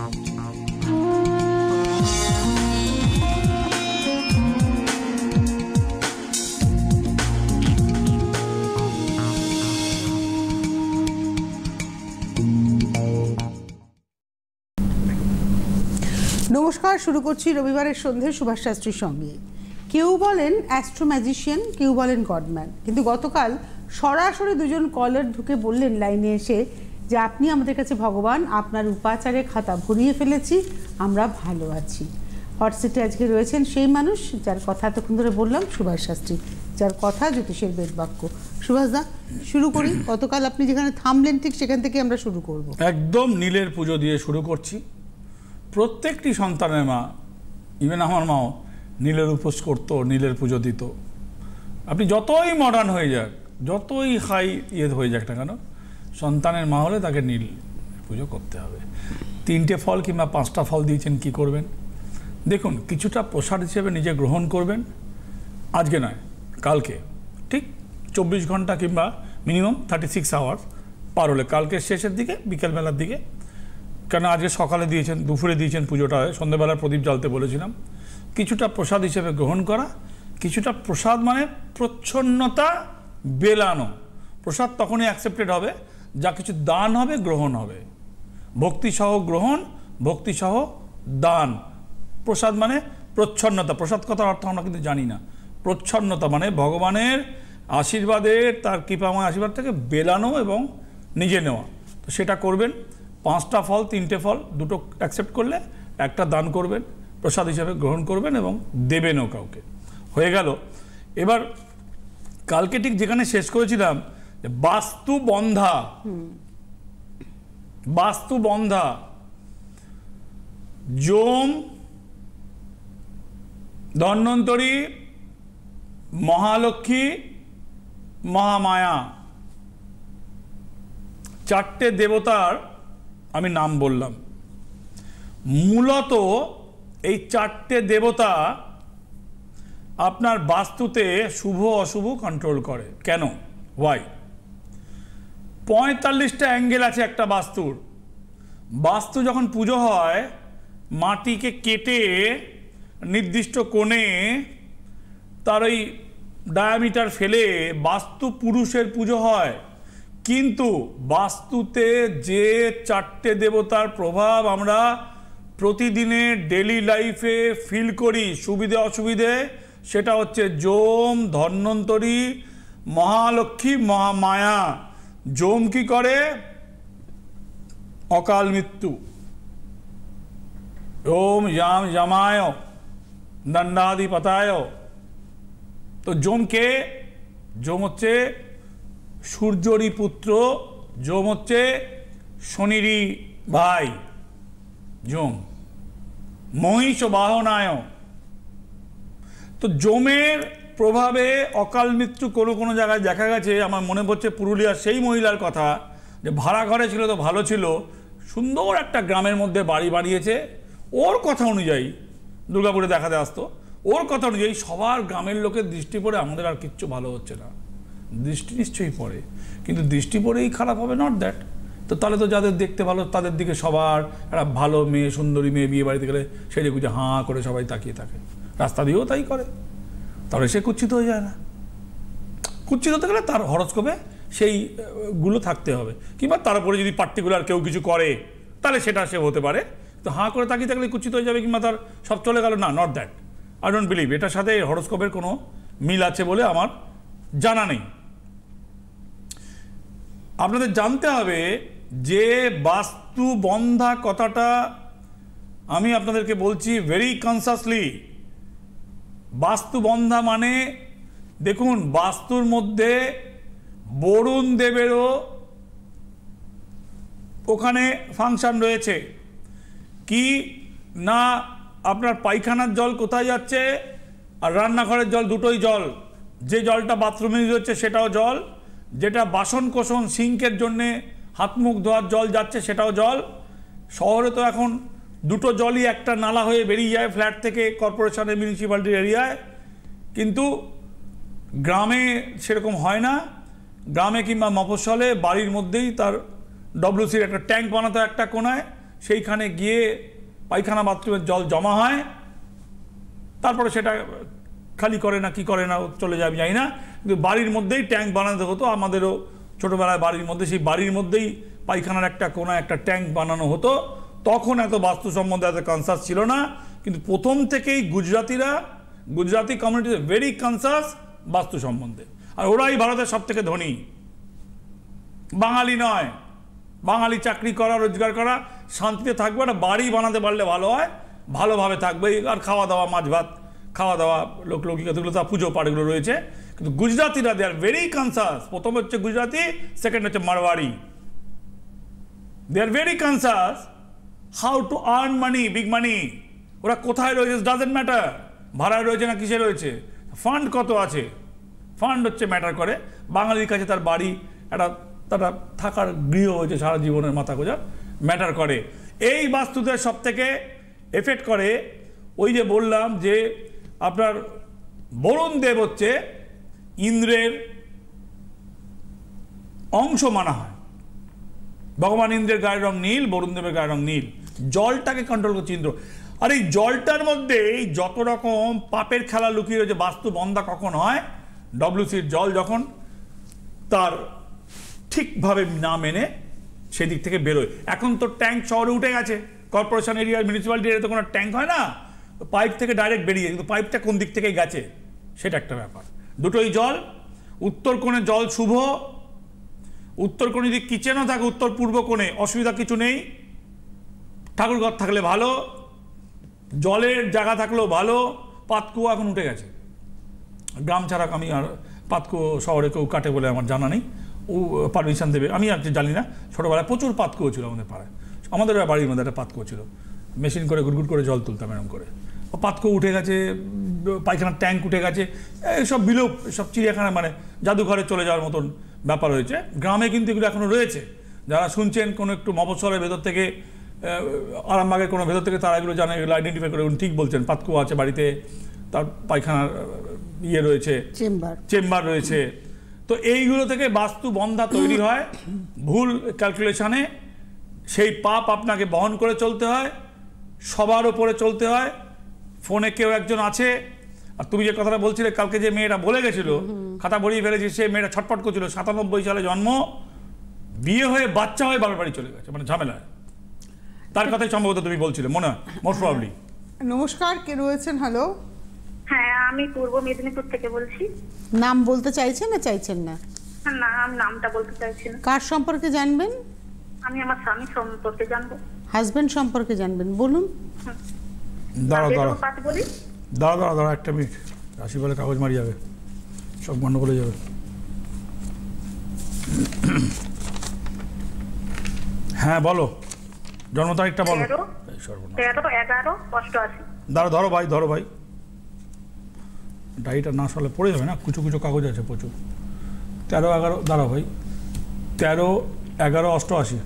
নমস্কার, শুরু করছি রবিবারের সন্ধে সুভাষ শাস্ত্রীর সঙ্গে। কেউ বলেন অ্যাস্ট্রো ম্যাজিশিয়ান, কেউ বলেন গডম্যান, কিন্তু গতকাল সরাসরি দুজন কলার ঢুকে বললেন লাইনে এসে যে আপনি আমাদের কাছে ভগবান, আপনার উপাচারে খাতা ভরিয়ে ফেলেছি, আমরা ভালো আছি। হটসিটে আজকে রয়েছেন সেই মানুষ যার কথা এতক্ষণ ধরে বললাম, সুভাষ শাস্ত্রী, যার কথা জ্যোতিষের বেদবাক্য। সুভাষদা, শুরু করি। গতকাল আপনি যেখানে থামলেন ঠিক সেখান থেকে আমরা শুরু করব। একদম নীলের পুজো দিয়ে শুরু করছি। প্রত্যেকটি সন্তানের মা, ইভেন আমার মাও নীলের উপোস করতো, নীলের পুজো দিত। আপনি যতই মডার্ন হয়ে যাক, যতই হাই হয়ে যাক না কেন, সন্তানের মা হলে তাকে নীল পুজো করতে হবে। 3টে ফল কিংবা 5টা ফল দিয়েছেন, কি করবেন দেখুন। কিছুটা প্রসাদ হিসেবে নিজে গ্রহণ করবেন, আজকে নয় কালকে, ঠিক 24 ঘন্টা কিংবা মিনিমাম 36 আওয়ার্স পার হলে কালকে শেষের দিকে, বিকেলবেলার দিকে, কেন আজকে সকালে দিয়েছেন, দুপুরে দিয়েছেন পুজোটা, সন্ধ্যেবেলার প্রদীপ জ্বালতে বলেছিলাম। কিছুটা প্রসাদ হিসেবে গ্রহণ করা। কিছুটা প্রসাদ মানে প্রচ্ছন্নতা বেলানো। প্রসাদ তখনই অ্যাকসেপ্টেড হবে যা কিছু দান হবে, গ্রহণ হবে। ভক্তিসহ গ্রহণ, ভক্তিসহ দান। প্রসাদ মানে প্রচ্ছন্নতা। প্রসাদ কথার অর্থ আমরা কিন্তু জানি না। প্রচ্ছন্নতা মানে ভগবানের আশীর্বাদের, তার কৃপাময় আশীর্বাদ থেকে বেলানো এবং নিজে নেওয়া। তো সেটা করবেন। 5টা ফল, 3টে ফল, 2টো অ্যাকসেপ্ট করলে 1টা দান করবেন, প্রসাদ হিসাবে গ্রহণ করবেন এবং দেবেনও কাউকে। হয়ে গেল। এবার কালকে ঠিক যেখানে শেষ করেছিলাম, বাস্তু বন্ধা, বাস্তু বন্ধা, যম, ধন্বন্তরী, মহালক্ষ্মী, মহামায়া, 4টে দেবতার আমি নাম বললাম। মূলত এই 4টে দেবতা আপনার বাস্তুতে শুভ অশুভ কন্ট্রোল করে। কেন? ওয়াই? 45টা অ্যাঙ্গেল আছে একটা বাস্তুর। বাস্তু যখন পুজো হয়, মাটিকে কেটে নির্দিষ্ট কোণে তার ওই ডায়ামিটার ফেলে বাস্তু পুরুষের পুজো হয়। কিন্তু বাস্তুতে যে 4টে দেবতার প্রভাব আমরা প্রতিদিনের ডেলি লাইফে ফিল করি, সুবিধে অসুবিধে, সেটা হচ্ছে যম, ধন্বন্তরী, মহালক্ষ্মী, মহামায়া। যম কি করে? অকাল মৃত্যু। ওম যাম যমায় দণ্ডাধিপতায়। তো যম কে? যম হচ্ছে সূর্যরই পুত্র, যম হচ্ছে শনিরই ভাই। যম মহিষ বাহনায়। তো যমের প্রভাবে অকাল মৃত্যু কোনো কোনো জায়গায় দেখা গেছে। আমার মনে পড়ছে পুরুলিয়ার সেই মহিলার কথা, যে ভাড়া ঘরে ছিল তো ভালো ছিল, সুন্দর একটা গ্রামের মধ্যে বাড়ি বানিয়েছে। ওর কথা অনুযায়ী দুর্গাপুরে দেখাতে আসতো, ওর কথা অনুযায়ী সবার গ্রামের লোকের দৃষ্টি পড়ে আমাদের আর কিচ্ছু ভালো হচ্ছে না। দৃষ্টি নিশ্চয়ই পড়ে, কিন্তু দৃষ্টি পড়েই খারাপ হবে, নট দ্যাট। তো তাহলে তো যাদের দেখতে ভালো তাদের দিকে সবার, একটা ভালো মেয়ে, সুন্দরী মেয়ে বিয়ে বাড়িতে গেলে সেটা গুজে হাঁ করে সবাই তাকিয়ে থাকে। রাস্তা দিয়েও তাই করে, তাহলে সে কুচ্ছিত হয়ে যায় না? কুচ্ছিত হতে গেলে তার হরস্কোপে সেইগুলো থাকতে হবে, কিংবা তার উপরে যদি পার্টিকুলার কেউ কিছু করে তাহলে সেটা সে হতে পারে। তো হাঁ করে তাকিয়ে থাকলে কুচ্ছিত হয়ে যাবে, কিংবা তার সব চলে গেল, না, not that. I don't believe এটার সাথে হরস্কোপের কোনো মিল আছে বলে আমার জানা নেই। আপনাদের জানতে হবে যে বাস্তু বন্ধা কথাটা আমি আপনাদেরকে বলছি ভেরি কনসাসলি। বাস্তু বন্ধা মানে দেখুন, বাস্তুর মধ্যে বরুণ দেবেরও ওখানে ফাংশন রয়েছে। কি না, আপনার পায়খানার জল কোথায় যাচ্ছে আর রান্নাঘরের জল দুটোই জল। যে জলটা বাথরুমে ইউজ হচ্ছে সেটাও জল, যেটা বাসন কোসন সিঙ্কের জন্যে হাত মুখ ধোয়ার জল যাচ্ছে সেটাও জল। শহরে তো এখন দুটো জলই একটা নালা হয়ে বেরিয়ে যায় ফ্ল্যাট থেকে কর্পোরেশনের, মিউনিসিপ্যালিটির এরিয়ায়, কিন্তু গ্রামে সেরকম হয় না। গ্রামে কিংবা মফস্বলে বাড়ির মধ্যেই তার ডব্লিউসির একটা ট্যাঙ্ক বানাতো একটা কোনায়, সেইখানে গিয়ে পায়খানা বাথরুমের জল জমা হয়, তারপরে সেটা খালি করে না কি করে না চলে যাবে জানি না, কিন্তু বাড়ির মধ্যেই ট্যাঙ্ক বানাতে হতো। আমাদেরও ছোটোবেলায় বাড়ির মধ্যে, সেই বাড়ির মধ্যেই পায়খানার একটা কোনায় একটা ট্যাঙ্ক বানানো হতো। তখন এত বাস্তু সম্বন্ধে এত কনসাস ছিল না, কিন্তু প্রথম থেকেই গুজরাটি কমিউনিটি ভেরি কনসাস বাস্তু সম্বন্ধে, আর ওরাই ভারতের সব থেকে ধনী। বাঙালি নয়, বাঙালি চাকরি করা, রোজগার করা, শান্তিতে থাকবে, একটা বাড়ি বানাতে পারলে ভালো হয়, ভালোভাবে থাকবে। আর খাওয়া দাওয়া, মাছ ভাত খাওয়া দাওয়া, লোকলৌকিকতাগুলো, তা পুজো পাঠগুলো রয়েছে। কিন্তু গুজরাটিরা দে আর ভেরি কনসাস। প্রথম হচ্ছে গুজরাটি, সেকেন্ড হচ্ছে Marwari. They are very conscious how to earn money, big money. ওরা কোথায় রয়েছে ডাজেন্ট ম্যাটার, ভাড়ায় রয়েছে না কিসে রয়েছে, ফান্ড কত আছে, ফান্ড হচ্ছে ম্যাটার করে। বাঙালির কাছে তার বাড়ি, একটা তারা থাকার গৃহ হয়েছে সারা জীবনের মাথা গোঁজার, ম্যাটার করে। এই বাস্তুতে সব থেকে এফেক্ট করে ওই যে বললাম যে আপনার বরুণ দেব হচ্ছে ইন্দ্রের অংশ মানা হয়। ভগবান ইন্দ্রের গায়ের রং নীল, বরুণ দেবের গায়ের রং নীল। জলটাকে কন্ট্রোল করছে ইন্দ্র। আর এই জলটার মধ্যে যত রকম পাপের খেলা লুকিয়ে রয়েছে। বাস্তু বন্ধা কখন হয়? ডব্লিউসির জল যখন তার ঠিকভাবে না মেনে সেদিক থেকে বেরোয়। এখন তো ট্যাঙ্ক শহরে উঠে গেছে, কর্পোরেশন এরিয়া, মিউনিসিপ্যালিটি এরিয়াতে কোনো ট্যাঙ্ক হয় না, পাইপ থেকে ডাইরেক্ট বেরিয়ে, কিন্তু পাইপটা কোন দিক থেকে গেছে সেটা একটা ব্যাপার। দুটোই জল। উত্তর কোণে জল শুভ, উত্তর কোণে যদি কিচেনও থাকে উত্তর পূর্ব কোণে অসুবিধা কিছু নেই, ঠাকুরঘর থাকলে ভালো, জলের জায়গা থাকলেও ভালো। পাতকুয়া এখন উঠে গেছে, গ্রাম ছাড়া আমি আর পাতকুয়ো শহরে কেউ কাটে বলে আমার জানা নেই, ও পারমিশন দেবে আমি আর জানি না। ছোটোবেলায় প্রচুর পাতকুয়ো ছিল আমাদের পাড়ায়, আমাদের বাড়ির মধ্যে একটা পাতকুয়ো ছিল, মেশিন করে গুড়গুড় করে জল তুলতাম এরকম করে। পাতকুয়ো উঠে গেছে, পায়খানার ট্যাঙ্ক উঠে গেছে, এইসব বিলোপ, সব চিড়িয়াখানা মানে জাদুঘরে চলে যাওয়ার মতন ব্যাপার হয়েছে। গ্রামে কিন্তু এগুলো এখনও রয়েছে। যারা শুনছেন কোনো একটু মফস্বলের ভেতর থেকে, আরামবাগের কোনো ভেতর থেকে, তারা এগুলো জানে, এগুলো আইডেন্টিফাই করে ঠিক বলছেন। পাতকুয়ো আছে বাড়িতে, তার পায়খানার ইয়ে রয়েছে, চেম্বার রয়েছে। তো এইগুলো থেকে বাস্তু বন্ধা তৈরি হয় ভুল ক্যালকুলেশনে। সেই পাপ আপনাকে বহন করে চলতে হয়, সবার ওপরে চলতে হয়। ফোনে কেউ একজন আছে, আর তুমি যে কথাটা বলছিলে কালকে যে মেয়েটা বলে গেছিল, খাতা ভরিয়ে ফেলেছি, সে মেয়েটা ছটপট করছিল, 97 সালে জন্ম, বিয়ে হয়ে বাচ্চা হয়ে বাবার বাড়ি চলে গেছে, মানে ঝামেলায়। তার কথাই সম্ভবত তুমি বলছিলে, মনে হয়, মোস্ট প্রবাবলি। নমস্কার, কে রয়েছেন? হ্যালো। হ্যাঁ, আমি পূর্ব মেদিনীপুর থেকে বলছি। নাম বলতে চাইছেন না চাইছেন না? না, আমি নামটা বলতে চাইছি না। কার সম্পর্কে জানবেন? আমি আমার স্বামী সম্পর্কে জানবো। হাজবেন্ড সম্পর্কে জানবেন, বলুন। দাঁড়াও দাঁড়াও একটা মিনিট, রাশি বলে কাগজ মারি যাবে, সব গন্ডগোল হয়ে যাবে। হ্যাঁ বলো, জন্ম তারিখটা বলো। 13/11/88। ধরো ভাই, ডায়েরিটা না সরলে পড়ে যাবে না, কুচো কুচো কাগজ আছে প্রচুর। 13/11, দাঁড়াও ভাই, 13/11/88।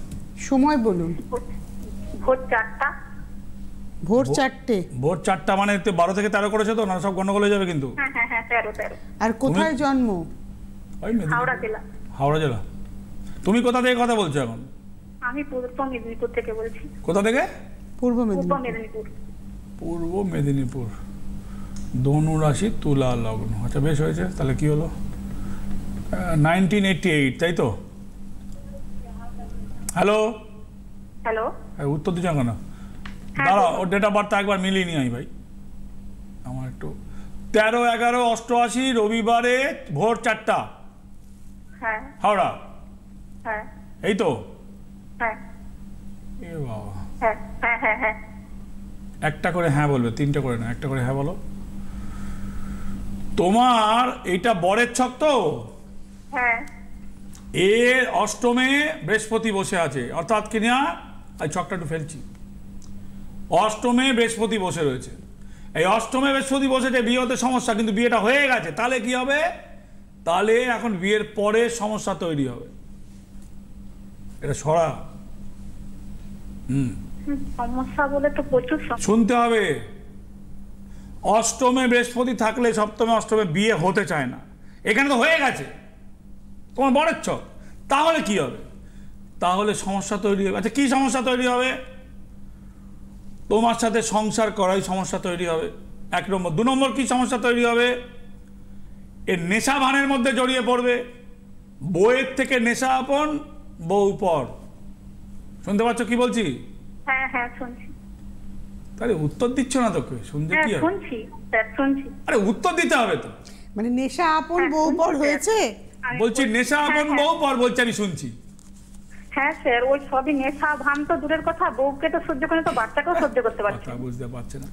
সময় বলুন। ভোর 4টা। ভোর 4টে? ভোর 4টা মানে 12 থেকে 13 করেছে তো, না সব গন্ডগোল হয়ে যাবে কিন্তু। হ্যাঁ 13। আর কোথায় জন্ম? হাওড়া জেলা। তুমি কোথা থেকে কথা বলছো এখন? আমি পূর্ব মেদিনীপুর থেকে বলছি। কোথা থেকে? পূর্ব মেদিনীপুর। পূর্ব মেদিনীপুর। ধনু রাশি, তুলা লগ্ন। আচ্ছা বেশ হয়েছে, তাহলে কি হলো? 1988, তাই তো? হ্যালো, উত্তর দিচ্ছ কেন? দাঁড়াও, ওর ডেট অফ বার্থ একবার মিলিয়ে নি ভাই আমার একটু। 13/11/88 রবিবারে ভোর 4টা। হ্যাঁ। হাওড়া। হ্যাঁ। এই তো? হ্যাঁ। এ বাবা। হ্যাঁ। একটা করে হ্যাঁ বলবে, 3টে করে না, একটা করে হ্যাঁ বলো। তোমার এইটা বরের ছক তো? হ্যাঁ। এর অষ্টমে বৃহস্পতি বসে আছে, অর্থাৎ কিনা এই ছকটা একটু ফেলছি। অষ্টমে বৃহস্পতি বসে রয়েছে। এই অষ্টমে বৃহস্পতি বসেছে, বিয়ে হতে সমস্যা, কিন্তু বিয়েটা হয়ে গেছে। তাহলে কি হবে? তাহলে এখন বিয়ের পরে সমস্যা তৈরি হবে। এটা সরা। সমস্যা বলে তো প্রচুর শুনতে হবে। অষ্টমে বৃহস্পতি থাকলে সপ্তমে অষ্টমে বিয়ে হতে চায় না। এখানে তো হয়ে গেছে তোমার বরের ছক, তাহলে কি হবে? তাহলে সমস্যা তৈরি হবে। আচ্ছা কি সমস্যা তৈরি হবে? তোমার সাথে সংসার করাই সমস্যা তৈরি হবে, 1 নম্বর। 2 নম্বর কি সমস্যা তৈরি হবে, এর নেশা ভানের মধ্যে জড়িয়ে পড়বে। বউয়ের থেকে নেশা আপন, বউ পর। শুনতে পাচ্ছ কি বলছি? হ্যাঁ হ্যাঁ শুনছি। তাহলে উত্তর দিচ্ছ না তোকে, শুনতে হ্যাঁ কি হবে? শুনছি স্যার, শুনছি। আরে উত্তর দিতে হবে তো। মানে নেশা আপন হ্যাঁ, বউ পর শুনছি, হয়েছে। আমি বলছি নেশা আপন হ্যাঁ, বউ পর, বলছি আমি শুনছি। হ্যাঁ স্যার, ওই সবই নেশা ভান তো দূরের কথা, বউকে তো সহ্য করে, তো বাচ্চাকেও সহ্য করতে পারছে কথা না। বুঝতে পারছে না।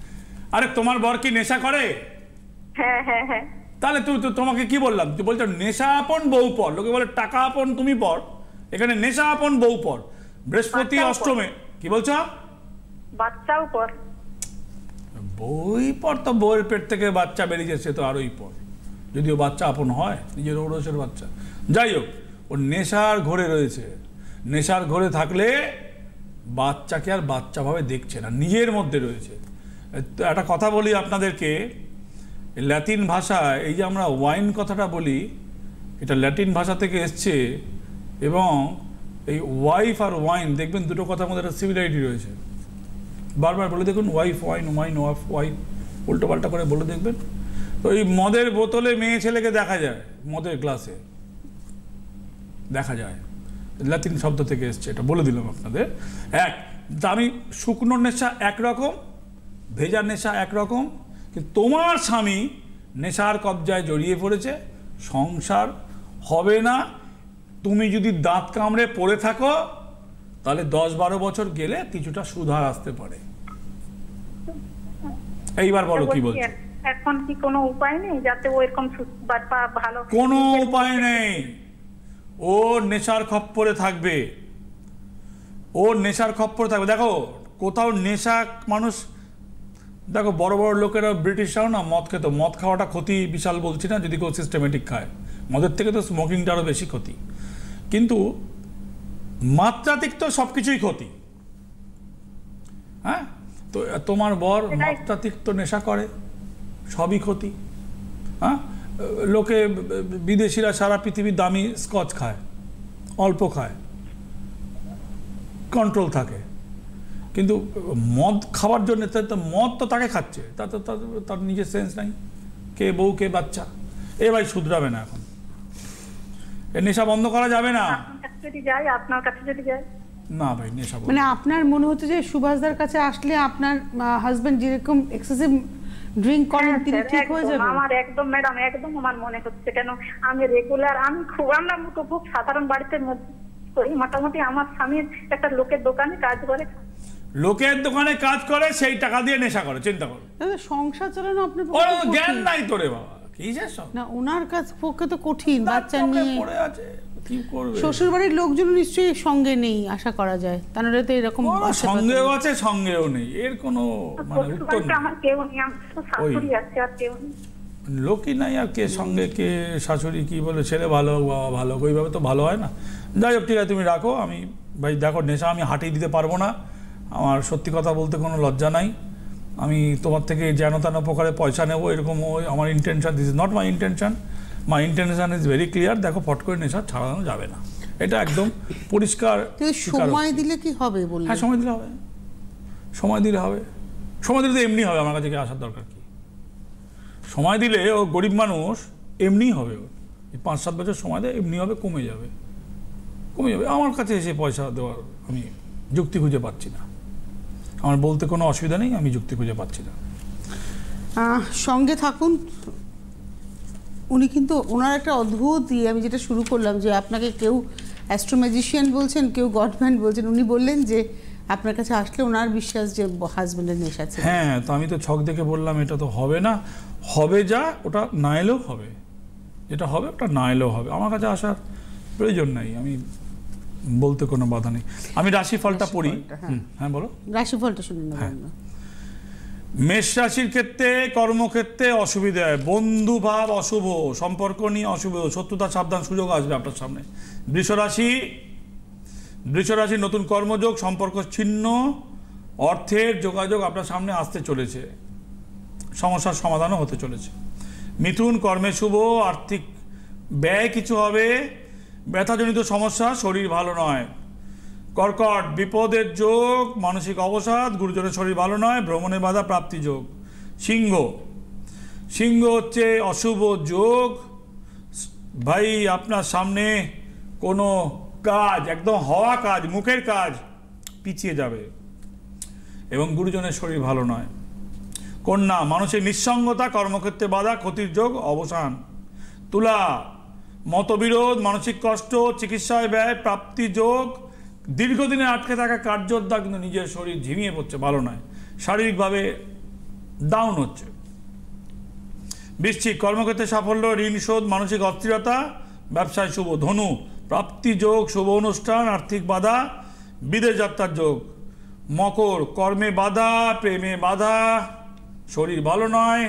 আরে তোমার বর কি নেশা করে? হ্যাঁ হ্যাঁ হ্যাঁ। তাহলে তোমাকে কি বললাম, তুই বলছো নেশা আপন বউ পর। লোকে বলে টাকা আপন তুমি পর, এখানে নেশা আপন বউ পর। বৃহস্পতি বাচ্চাও পর। অষ্টমে কি বলছো? বাচ্চাও পর। বই পর তো বউয়ের পেট থেকে বাচ্চা বেরিয়েছে, সে তো আরোই পর, যদিও বাচ্চা আপন হয়, নিজের ঔরসের বাচ্চা। যাই হোক, ও নেশার ঘরে রয়েছে। নেশার ঘরে থাকলে বাচ্চাকে আর বাচ্চা ভাবে দেখছে না, নিজের মধ্যে রয়েছে। তো একটা কথা বলি আপনাদেরকে, ল্যাটিন ভাষায় এই যে আমরা ওয়াইন কথাটা বলি, এটা ল্যাটিন ভাষা থেকে এসছে। এবং এই ওয়াইফ আর ওয়াইন দেখবেন দুটো কথার মধ্যে একটা সিমিলারিটি রয়েছে। বারবার বলে দেখুন, wife wine, wine wife wife, উল্টো পাল্টা করে বলে দেখবেন। তো এই মদের বোতলে মেয়ে ছেলেকে দেখা যায়, মদের গ্লাসে দেখা যায়, ল্যাটিন শব্দ থেকে এসছে, এটা বলে দিলাম আপনাদের। দামি শুকনো নেশা একরকম, ভেজা নেশা একরকম, কিন্তু তোমার স্বামী নেশার কবজায় জড়িয়ে পড়েছে, সংসার হবে না। তুমি যদি দাঁত কামড়ে পড়ে থাকো, তাহলে 10-12 বছর গেলে কিছুটা সুধার আসতে পারে। এইবার বলো কি বলছো? এখন কি কোনো উপায় নেই যাতে ও এরকম ভালো? কোনো উপায় নেই। ও নেশার খপ্পরে থাকবে, ও নেশার খপ্পরে থাকবে। দেখো কোথাও নেশা মানুষ, দেখো বড় বড় লোকেরা ব্রিটিশরাও না মদ খেত। মদ খাওয়াটা ক্ষতি বিশাল বলছি না, যদি কেউ সিস্টেমেটিক খায়। মদের থেকে তো স্মোকিংটা আরও বেশি ক্ষতি, কিন্তু মাত্রাতিক তো সব কিছুই ক্ষতি। হ্যাঁ, তো তোমার বর মাত্রাতিক তো নেশা করে, সবই ক্ষতি। হ্যাঁ, লোকে বিদেশিরা সারা পৃথিবীর দামি স্কচ খায়, অল্প খায়, কন্ট্রোল থাকে। কিন্তু মদ খাওয়ার জন্য মদ তো তাকে খাচ্ছে, তার নিজের সেন্স নাই, কে বউ কে বাচ্চা। এ ভাই শুধরাবে না, এখন এ নেশা বন্ধ করা যাবে না। আপনার কাছে যদি যাই না ভাই, নেশা মানে আপনার মনে হচ্ছে যে সুভাষদার কাছে আসলে আপনার হাজবেন্ড যেরকম এক্সেসিভ ড্রিঙ্ক করেন তিনি ঠিক হয়ে যাবেন? আমার একদম ম্যাডাম, একদম আমার মনে হচ্ছে। কেন আমি রেগুলার, আমরা খুব সাধারণ বাড়িতে মোটামুটি আমার স্বামীর একটা লোকের দোকানে কাজ করে। লোকের দোকানে কাজ করে, সেই টাকা দিয়ে নেশা করে, চিন্তা করো। সংসার চালানো আপনার ওর জ্ঞান নাই তোরে বাবা, কি যে সব না, ওনার কাছে পক্ষে তো কঠিন, বাচ্চা নিয়ে পড়ে আছে, কি করবে? শ্বশুর বাড়ির লোকজন নিশ্চয়ই সঙ্গে নেই আশা করা যায়, তা নাহলে তো এরকম সঙ্গেও আছে সঙ্গেও নেই, এর কোনো মানে উত্তর নেই। আমার কেউ নেই, আমার শাশুড়ি আছে, আর কেউ নেই। লোকই নাই, আর কে সঙ্গে কে শাশুড়ি কি বলে, ছেলে ভালো হোক বাবা ভালো হোক, ওইভাবে তো ভালো হয় না। যাই হোক, ঠিক আছে, তুমি রাখো। আমি ভাই দেখো, নেশা আমি হাঁটিয়ে দিতে পারবো না, আমার সত্যি কথা বলতে কোনো লজ্জা নাই। আমি তোমার থেকে যেন তেন প্রকারে পয়সা নেবো, এরকম আমার intention, this is not my intention. My intention is very clear. দেখো, ফট করে নেশা ছাড়ানো যাবে না, এটা একদম পরিষ্কার। সময় দিলে কি হবে বললে? হ্যাঁ, সময় দিলে হবে, সময় দিলে হবে। সময় দিলে তো এমনি হবে, আমার কাছে কি আসার দরকার কি? সময় দিলে ও গরিব মানুষ, এমনিই হবে। ওর 5-7 বছর সময় দেয়, এমনি হবে, কমে যাবে, কমে যাবে। আমার কাছে এসে পয়সা দেওয়ার আমি যুক্তি খুঁজে পাচ্ছি না। আমার বলতে কোনো অসুবিধা নেই, আমি যুক্তি খুঁজে পাচ্ছি না। সঙ্গে থাকুন। উনি কিন্তু ওনার একটা অদ্ভুত আমি যেটা শুরু করলাম যে আপনাকে কেউ অ্যাস্ট্রোম্যাজিশিয়ান বলছেন, কেউ গডম্যান বলছেন। উনি বললেন যে আপনার কাছে আসলে ওনার বিশ্বাস যে হাজবেন্ডের নেশা আছে। হ্যাঁ, তো আমি তো ছক দেখে বললাম এটা তো হবে না, হবে যা ওটা না এলেও হবে, যেটা হবে ওটা না এলেও হবে। আমার কাছে আসার প্রয়োজন নাই, আমি বলতে কোনো বাধা নেই। আমি রাশিফলটা পড়ি। হ্যাঁ বলো, রাশিফলটা শুনুন না। মেষ রাশির ক্ষেত্রে কর্মক্ষেত্রে অসুবিধা হয়, বন্ধু ভাব অশুভ, সম্পর্ক নিয়ে অশুভ, শত্রুতা সাবধান, সুযোগ আসবে আপনার সামনে। বৃষ রাশি নতুন কর্মযোগ, সম্পর্ক ছিন্ন, অর্থের যোগাযোগ আপনার সামনে আসতে চলেছে, সমস্যার সমাধানও হতে চলেছে। মিথুন কর্মে শুভ, আর্থিক ব্যয় কিছু হবে, ব্যথাজনিত সমস্যা, শরীর ভালো নয়। কর্কট বিপদের যোগ, মানসিক অবসাদ, গুরুজনের শরীর ভালো নয়, ভ্রমণে বাধা, প্রাপ্তি যোগ। সিংহ, সিংহ হচ্ছে অশুভ যোগ। ভাই আপনার সামনে কোনো কাজ, একদম হওয়া কাজ, মুখের কাজ পিছিয়ে যাবে এবং গুরুজনের শরীর ভালো নয়। কন্যা, মানসিক নিঃসঙ্গতা, কর্মক্ষেত্রে বাধা, ক্ষতির যোগ, অবসান। তুলা, মতবিরোধ, মানসিক কষ্ট, চিকিৎসায় ব্যয়, প্রাপ্তি যোগ। দীর্ঘদিনে আটকে থাকা কার্যোদ্ধার, কিন্তু নিজের শরীর ঝিমিয়ে পড়ছে, ভালো নয়, শারীরিকভাবে ডাউন হচ্ছে। বৃশ্চিক, কর্মক্ষেত্রে সাফল্য, ঋণ শোধ, মানসিক অস্থিরতা, ব্যবসায় শুভ। ধনু, প্রাপ্তি যোগ, শুভ অনুষ্ঠান, আর্থিক বাধা, বিদেশ যাত্রার যোগ। মকর, কর্মে বাধা, প্রেমে বাধা, শরীর ভালো নয়,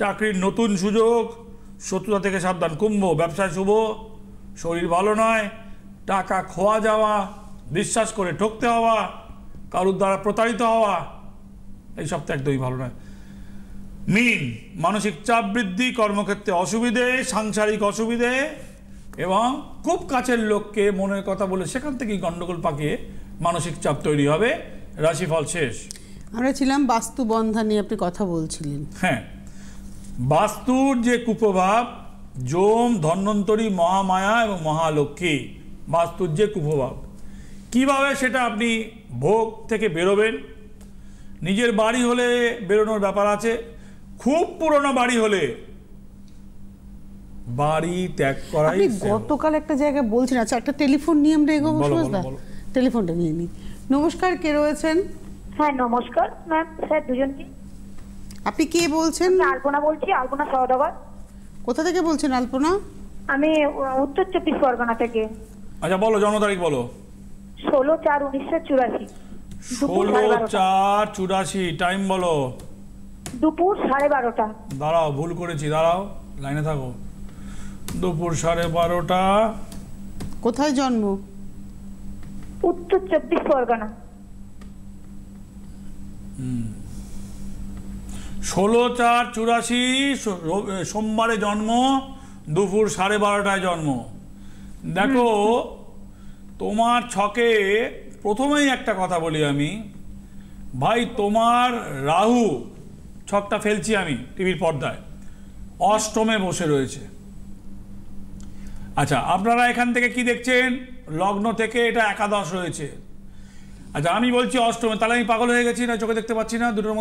চাকরির নতুন সুযোগ, শত্রুতা থেকে সাবধান। কুম্ভ, ব্যবসায় শুভ, শরীর ভালো নয়, টাকা খোয়া যাওয়া, বিশ্বাস করে ঠকতে হওয়া, কারুর দ্বারা প্রতারিত হওয়া, এই সপ্তাহে একদমই ভালো নয়। মীন, মানসিক চাপ বৃদ্ধি, কর্মক্ষেত্রে অসুবিধে, সাংসারিক অসুবিধে এবং খুব কাছের লোককে মনের কথা বলে সেখান থেকেই গণ্ডগোল পাকিয়ে মানসিক চাপ তৈরি হবে। রাশিফল শেষ। আমরা ছিলাম বাস্তু বন্ধা নিয়ে, আপনি কথা বলছিলেন। হ্যাঁ, বাস্তুর যে কুপ্রভাব, যম, ধন্বন্তরী, মহামায়া এবং মহালক্ষ্মী, বাস্তুর যে কুপ্রভাব, কিভাবে সেটা আপনি ভোগ থেকে বেরোবেন। নিজের বাড়ি হলে বেরোনোর ব্যাপার আছে, খুব পুরনো বাড়ি হলে বাড়ি ত্যাগ করাই। আপনি গতকাল একটা জায়গায় বলছেন, আচ্ছা একটা টেলিফোন নিয়ে আমরা এগোবো সুভাষদা, টেলিফোনটা নিয়ে নিই। নমস্কার, কে রয়েছেন? হ্যাঁ নমস্কার ম্যাম, স্যার দুজনকে। আপনি কে বলছেন? আলপনা বলছি, আলপনা সওদাগর। কোথা থেকে বলছেন আলপনা? আমি উত্তর 24 পরগনা থেকে। আচ্ছা বলো, জন্ম তারিখ বলো। 16/4/1984। 16/4/84। টাইম বলো। দুপুর 12:30। দাঁড়াও, ভুল করেছি, দাঁড়াও, লাইনে থাকো। দুপুর 12:30। কোথায় জন্ম? উত্তর 24 পরগনা। 16/4/84 সোমবারে জন্ম, দুপুর 12:30টায় জন্ম। দেখো তোমার ছকে প্রথমেই একটা কথা বলি আমি, ভাই তোমার রাহু, ছকটা ফেলছি আমি টিভির পর্দায়, অষ্টমে বসে রয়েছে। আচ্ছা আপনারা এখান থেকে কি দেখছেন? লগ্ন থেকে এটা একাদশ রয়েছে। আচ্ছা আমি বলছি অষ্টমে, তাহলে আমি পাগল হয়ে গেছি না? চোখে দেখতে পাচ্ছি না? দুটোর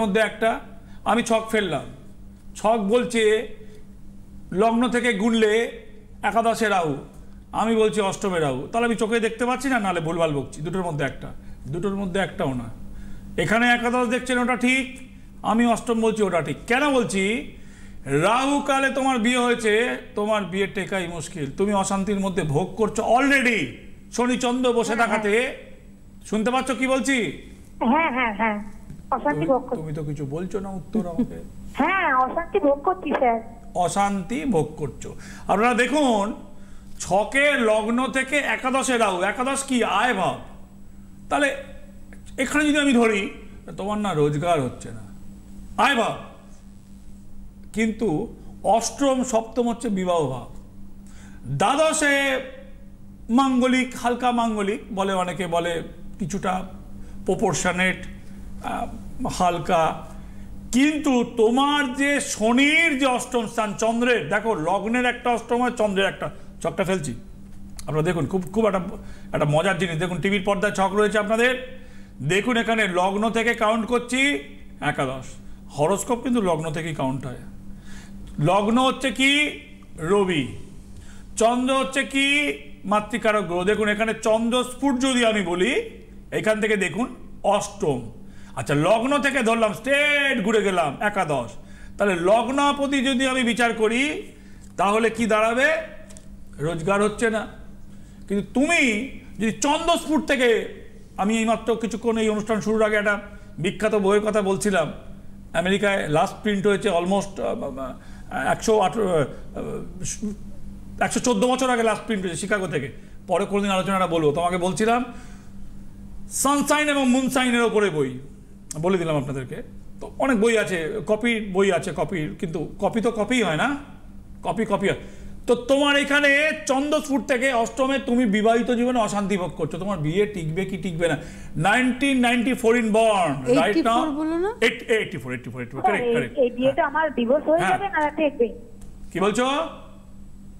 মধ্যে একটা। আমি ছক ফেললাম, ছক বলছে লগ্ন থেকে গুনলে একাদশে রাহু, আমি বলছি অষ্টমে রাহু, তাহলে আমি চোখে দেখতে পাচ্ছি না? নাহলে ভুলভাল বকছি। দুটোর মধ্যে একটাও না। এখানে একাদশ দেখছেন, ওটা ঠিক, আমি অষ্টম বলছি, ওটা ঠিক। কেন বলছি? রাহু কালে তোমার বিয়ে হয়েছে, তোমার বিয়ে টেকাই মুশকিল, তুমি অশান্তির মধ্যে ভোগ করছো অলরেডি। শনি চন্দ্র বসে থাকাতে, শুনতে পাচ্ছ কি বলছি? হ্যাঁ হ্যাঁ হ্যাঁ, অশান্তি ভোগ করছি। তুমি তো কিছু বলছো না উত্তর আমাকে। হ্যাঁ অশান্তি ভোগ করছি স্যার। অশান্তি ভোগ করছো। আপনারা দেখুন ছকে লগ্ন থেকে একাদশে রাহু, একাদশ কি? আয় ভাব। তাহলে এখানে যদি আমি ধরি তোমার না রোজগার হচ্ছে না, আয় ভাব, কিন্তু অষ্টম সপ্তম হচ্ছে বিবাহ ভাব। দ্বাদশে মাঙ্গলিক, হালকা মাঙ্গলিক বলে, অনেকে বলে কিছুটা প্রপোর্শনেট, হালকা, কিন্তু তোমার যে শনির যে অষ্টম স্থান, চন্দ্রের, দেখো লগ্নের একটা অষ্টম হয়, চন্দ্রের একটা, ছকটা ফেলছি আপনারা দেখুন, খুব একটা মজার জিনিস। দেখুন টিভির পর্দায় ছক রয়েছে আপনাদের, দেখুন এখানে লগ্ন থেকে কাউন্ট করছি একাদশ। হরোস্কোপ কিন্তু লগ্ন থেকেই কাউন্ট হয়। লগ্ন হচ্ছে কি? রবি। চন্দ্র হচ্ছে কি? মাতৃকারক গ্রহ। দেখুন এখানে চন্দ্র স্ফুট যদি আমি বলি, এখান থেকে দেখুন অষ্টম। আচ্ছা লগ্ন থেকে ধরলাম, স্ট্রেট ঘুরে গেলাম একাদশ, তাহলে লগ্নাপতি যদি আমি বিচার করি তাহলে কি দাঁড়াবে? রোজগার হচ্ছে না। কিন্তু তুমি যদি চন্দ্রস্ফুট থেকে, আমি এইমাত্র কিছুক্ষণ এই অনুষ্ঠান শুরুর আগে একটা বিখ্যাত বইয়ের কথা বলছিলাম, আমেরিকায় লাস্ট প্রিন্ট হয়েছে অলমোস্ট 114 বছর আগে লাস্ট প্রিন্ট হয়েছে শিকাগো থেকে, পরে কোনোদিন আলোচনাটা বলবো। তোমাকে বলছিলাম সানসাইন এবং মুনসাইনের ওপরে বই বলে দিলাম আপনাদেরকে। তো অনেক বই আছে, কপির বই আছে, কপির, কিন্তু কপি তো কপি হয় না, কপি হয়। তো তোমার এখানে চন্দ্রস্ফুট থেকে অষ্টমে তুমি বিবাহিত জীবনে অশান্তি ভোগ করছো, তোমার বিয়ে টিকবে কি টিকবে না। 1994 in born, right now 84 correct. এই বিয়েটা আমার ডিভোর্স হয়ে যাবে না টেকবে? কি বলছো?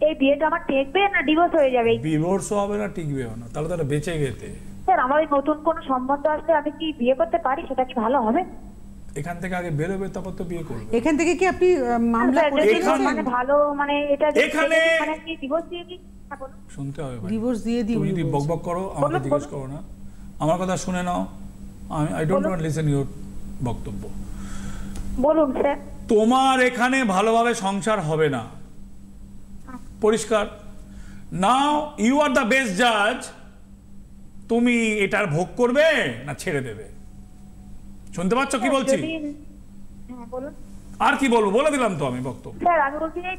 এই বিয়েটা আমার টেকবে না ডিভোর্স হয়ে যাবে? ডিভোর্স হবে না, টিকবেও না, তাহলে তাহলে বেঁচে গেতে। স্যার আমার নতুন কোন সম্বন্ধ আসলে আমি কি বিয়ে করতে পারি? সেটা কি ভালো হবে? এখান থেকে আগে বেরোবে, তারপর তো বিয়ে করবে। এখান থেকে কি আপনি মামলা করেছেন? মানে ভালো, মানে এটা এখানে মানে কি ডিভোর্স দিয়ে কি শুনতে হবে ভাই? ডিভোর্স দিয়ে দিই। তুমি যদি বকবক করো, আমাকে জিজ্ঞেস করো না, আমার কথা শুনে নাও। I don't want listen your বক্তব্য। বলুন স্যার। তোমার এখানে ভালোভাবে সংসার হবে না, পরিষ্কার। Now you are the best জাজ, তুমি এটার ভোগ করবে না ছেড়ে দেবে। শুনতে পাচ্ছ কি বলছি? আর কি বলবো, বলে দিলাম তো আমি বক্তব্য। স্যার আমি বলছি যে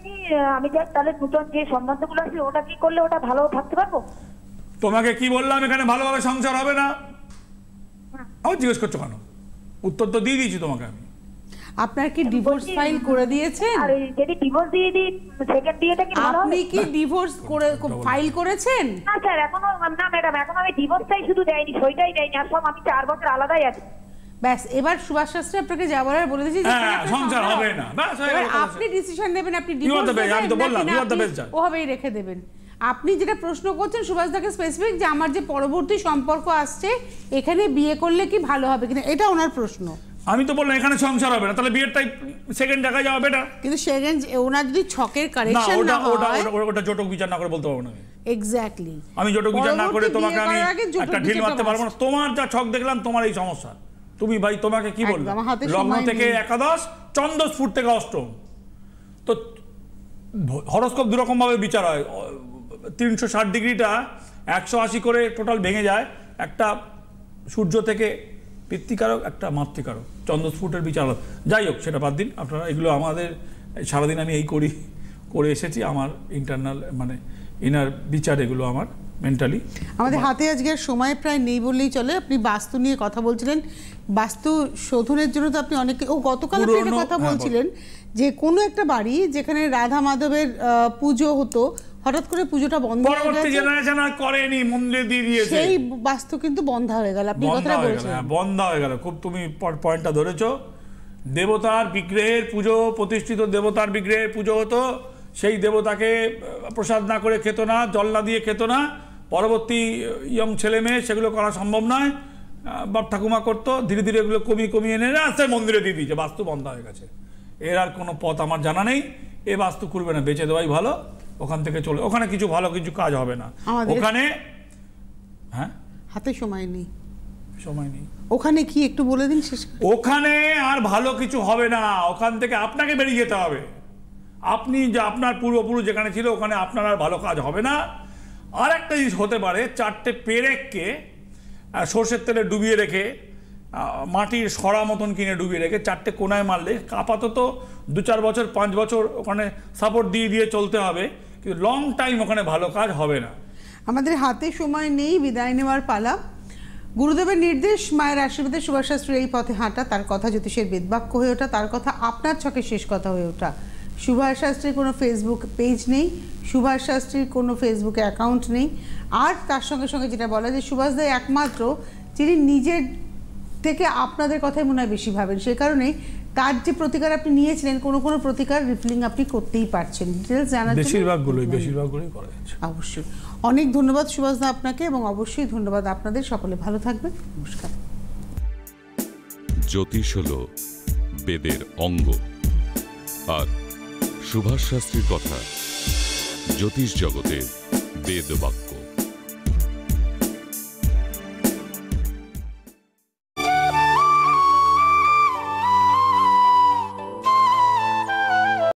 আমি তাহলে নতুন যে সম্বন্ধগুলো আছে ওটা কি করলে ওটা ভালো থাকতে পারবো? তোমাকে কি বললাম, এখানে ভালোভাবে সংসার হবে না। আমার জিজ্ঞেস করছো কেন? উত্তর তো দিয়ে দিয়েছি তোমাকে আমি। আপনার কি ডিভোর্স ফাইল করে দিয়েছেন? আর যদি ডিভোর্স দিয়ে দিই সেকেন্ড বিয়েটা কি ভালো হবে? আপনি কি ডিভোর্স করে ফাইল করেছেন? না স্যার এখনো না ম্যাডাম, এখন আমি ডিভোর্সটাই শুধু দেয়নি, সইটাই দেয়নি, আর সব আমি 4 বছর আলাদাই আছি। ব্যাস, এবার সুভাষ শাস্ত্রী আপনাকে যা বলার বলে দিয়েছি যে সংসার হবে না, ব্যাস আপনি ডিসিশন নেবেন, আপনি ডিভোর্স দেবেন, আমি তো বললাম ইউ আর দ্য বেস্ট জাজ, ওভাবেই রেখে দেবেন। আপনি যেটা প্রশ্ন করছেন সুভাষ দাকে স্পেসিফিক, যে আমার যে পরবর্তী সম্পর্ক আসছে এখানে বিয়ে করলে কি ভালো হবে কিনা, এটা ওনার প্রশ্ন। আমি তো বললাম এখানে সংসার হবে না, তাহলে বিয়েরটাই সেকেন্ড জায়গায় যাওয়া বেটার। কিন্তু সেকেন্ড ওনার যদি ছকের কারেকশন না হয়, ওটা জটক বিচার না করে বলতে পারবো না। এক্স্যাক্টলি, আমি জটক বিচার না করে তোমাকে আমি একটা ঢিল মারতে পারবো না। তোমার যা ছক দেখলাম, তোমার এই সমস্যা। তুমি ভাই, তোমাকে কি বলবো, লগ্ন থেকে একাদশ, চন্দ্রস্ফুট থেকে অষ্টম, তো হরস্কোপ দুরকম ভাবে বিচার হয়। 360 ডিগ্রিটা 180 করে টোটাল ভেঙে যায়। একটা সূর্য থেকে পিতৃকারক, একটা মাতৃকারক, চন্দ্রস্ফুটের বিচার। যাই হোক, সেটা বাদ দিন আপনারা। এগুলো আমাদের সারাদিন আমি এই করে এসেছি, আমার ইন্টারনাল মানে ইনার বিচার, এগুলো আমার মেন্টালি। আমাদের হাতে আজকে সময় প্রায় নেই বললেই চলে। আপনি বাস্তু নিয়ে কথা বলছিলেন, বাস্তু শোধনের জন্য তো আপনি অনেকে গতকাল আপনি একটা কথা বলছিলেন যে কোনো একটা বাড়ি যেখানে রাধা মাধবের পুজো হতো, হঠাৎ করে পুজোটা বন্ধ হয়ে গেছে, পরবর্তী জেনারেশন আর করেনি, মন্দিরে দিয়ে দিয়েছে, সেই বাস্তু কিন্তু বন্ধ হয়ে গেল। আপনি কথাটা বলছেন বন্ধ হয়ে গেল। খুব তুমি পয়েন্টটা ধরেছো। দেবতার বিগ্রহের পুজো, প্রতিষ্ঠিত দেবতার বিগ্রহের পুজো হতো, সেই দেবতাকে প্রসাদ না করে খেত না, জল না দিয়ে খেত না। পরবর্তী ইয়ং ছেলে মেয়ে সেগুলো করা সম্ভব নয়, বাপ ঠাকুমা করতো। ধীরে ধীরে এগুলো কমিয়ে এনে আস্তে মন্দিরে দিয়ে দিয়েছে, বাস্তু বন্ধ হয়ে গেছে। এর আর কোনো পথ আমার জানা নেই। এ বাস্তু করবে না, বেঁচে দেওয়াই ভালো। ওখান থেকে চলে, ওখানে কিছু ভালো কিছু কাজ হবে না ওখানে। হ্যাঁ, হাতে সময় নেই। ওখানে কি একটু বলে দিন শেষ। ওখানে আর ভালো কিছু হবে না, ওখান থেকে আপনাকে বেরিয়ে যেতে হবে। আপনি যে আপনার পূর্বপুরুষ যেখানে ছিল ওখানে আপনার আর ভালো কাজ হবে না। আর একটা জিনিস হতে পারে, 4টে পেরেককে সর্ষের তেলে ডুবিয়ে রেখে, মাটির সরা মতন কিনে ডুবিয়ে রেখে 4টে কোনায় মারলে আপাতত 2-4 বছর 5 বছর ওখানে সাপোর্ট দিয়ে চলতে হবে, কিন্তু লং টাইম ওখানে ভালো কাজ হবে না। আমাদের হাতে সময় নেই, বিদায় নেওয়ার পালা। গুরুদেবের নির্দেশ, মায়ের আশীর্বাদে সুভাষ শাস্ত্রীর এই পথে হাঁটা, তার কথা জ্যোতিষের বেদবাক্য হয়ে ওঠা, তার কথা আপনার ছকে শেষ কথা হয়ে ওঠা। সুভাষ শাস্ত্রীর কোনো ফেসবুক পেজ নেই, সুভাষ শাস্ত্রীর কোনো ফেসবুকে অ্যাকাউন্ট নেই। আর তার সঙ্গে সঙ্গে যেটা বলা যে সুভাষ দা একমাত্র যিনি নিজের থেকে আপনাদের কথাই মনে হয় বেশি ভাবেন, সে কারণেই তার যে প্রতিকার আপনি নিয়েছিলেন, কোনো প্রতিকার রিফিলিং আপনি করতেই পারছেন। ডিটেলস জানার জন্য বেশিরভাগগুলোই করা যাচ্ছে। অবশ্যই অনেক ধন্যবাদ সুভাষ দা আপনাকে, এবং অবশ্যই ধন্যবাদ আপনাদের। সকলে ভালো থাকবেন, নমস্কার। জ্যোতিষ হলো বেদের অঙ্গ, আর সুভাষ শাস্ত্রীর কথা জ্যোতিষ জগতে বেদ বাক্য।